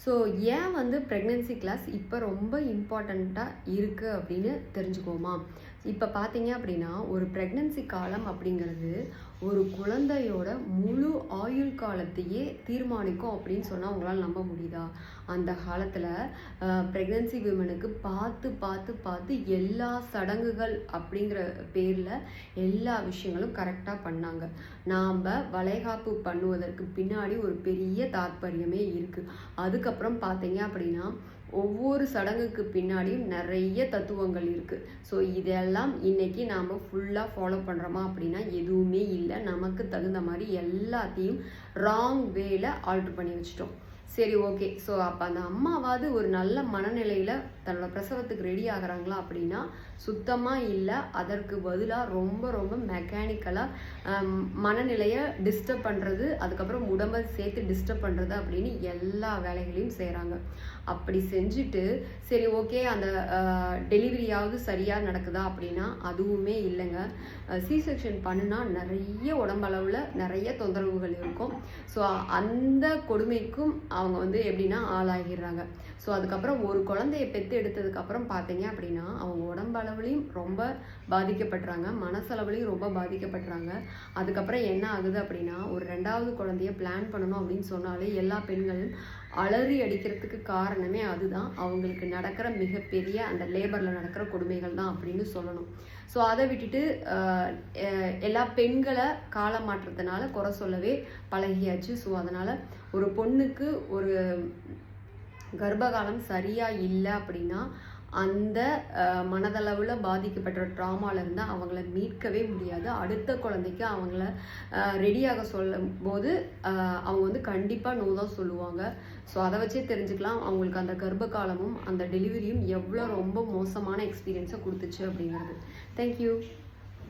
So ஏன் வந்து pregnancy class இப்போ ரொம்ப இம்பார்ட்டண்ட்டாக இருக்குது அப்படின்னு தெரிஞ்சுக்குவோமா? இப்போ பார்த்தீங்க அப்படின்னா, ஒரு ப்ரெக்னென்சி காலம் அப்படிங்கிறது ஒரு குழந்தையோட முழு ஆயுள் காலத்தையே தீர்மானிக்கும் அப்படின்னு சொன்னால் உங்களால் நம்ப முடியுதா? அந்த காலத்தில் ப்ரெக்னென்சி விமனுக்கு பார்த்து பார்த்து பார்த்து எல்லா சடங்குகள் அப்படிங்கிற பேரில் எல்லா விஷயங்களும் கரெக்டாக பண்ணாங்க. நாம் வளைகாப்பு பண்ணுவதற்கு பின்னாடி ஒரு பெரிய தாத்பரியமே இருக்குது. அதுக்கப்புறம் பார்த்தீங்க அப்படின்னா ஒவ்வொரு சடங்குக்கு பின்னாடியும் நிறைய தத்துவங்கள் இருக்குது. ஸோ இதெல்லாம் இன்னைக்கு நாம் ஃபுல்லாக ஃபாலோ பண்ணுறோமா அப்படின்னா எதுவுமே இல்லை. நமக்கு தகுந்த மாதிரி எல்லாத்தையும் ராங் வேல ஆல்ட்ரு பண்ணி வச்சிட்டோம். சரி, ஓகே. ஸோ அப்போ அந்த அம்மாவாவது ஒரு நல்ல மனநிலையில் தன்னோட பிரசவத்துக்கு ரெடி ஆகிறாங்களா அப்படின்னா சுத்தமாக இல்லை. அதற்கு பதிலாக ரொம்ப ரொம்ப மெக்கானிக்கலாக மனநிலையை டிஸ்டர்ப் பண்ணுறது, அதுக்கப்புறம் உடம்பை சேர்த்து டிஸ்டர்ப் பண்ணுறது அப்படின்னு எல்லா வேலைகளையும் செய்கிறாங்க. அப்படி செஞ்சுட்டு சரி, ஓகே, அந்த டெலிவரியாவது சரியாக நடக்குதா அப்படின்னா அதுவுமே இல்லைங்க. சி செக்ஷன் பண்ணுனா நிறைய உடம்பளவில் நிறைய தொந்தரவுகள் இருக்கும். ஸோ அந்த கொடுமைக்கும் அவங்க வந்து எப்படின்னா ஆளாகிடுறாங்க. ஸோ அதுக்கப்புறம் ஒரு குழந்தைய பெற்று எடுத்ததுக்கப்புறம் பார்த்தீங்க அப்படின்னா அவங்க உடம்பளவுலையும் ரொம்ப பாதிக்கப்படுறாங்க, மனசளவுலையும் ரொம்ப பாதிக்கப்படுறாங்க. அதுக்கப்புறம் என்ன ஆகுது அப்படின்னா ஒரு 2வது குழந்தைய பிளான் பண்ணணும் அப்படின்னு சொன்னாலே எல்லா பெண்களும் அலறி அடிக்கிறதுக்கு காரணமே அதுதான். அவங்களுக்கு நடக்கிற மிகப்பெரிய அந்த லேபரில் நடக்கிற கொடுமைகள் தான் அப்படின்னு சொல்லணும். ஸோ அதை விட்டுட்டு எல்லா பெண்களை கால மாற்றத்தினால குறை சொல்லவே பழகியாச்சு. ஸோ அதனால் ஒரு பொண்ணுக்கு ஒரு கர்ப்பகாலம் சரியாக இல்லை அப்படின்னா அந்த மனதளவில் பாதிக்கப்பட்ட ட்ராமாவிலேருந்து அவங்கள மீட்கவே முடியாது. அடுத்த குழந்தைக்கு அவங்கள ரெடியாக சொல்லும் போது அவங்க வந்து கண்டிப்பாக நோ தான் சொல்லுவாங்க. ஸோ அதை வச்சே தெரிஞ்சுக்கலாம் அவங்களுக்கு அந்த கர்ப்ப காலமும் அந்த டெலிவரியும் எவ்வளோ ரொம்ப மோசமான எக்ஸ்பீரியன்ஸை கொடுத்துச்சு அப்படிங்கிறது. தேங்க்யூ.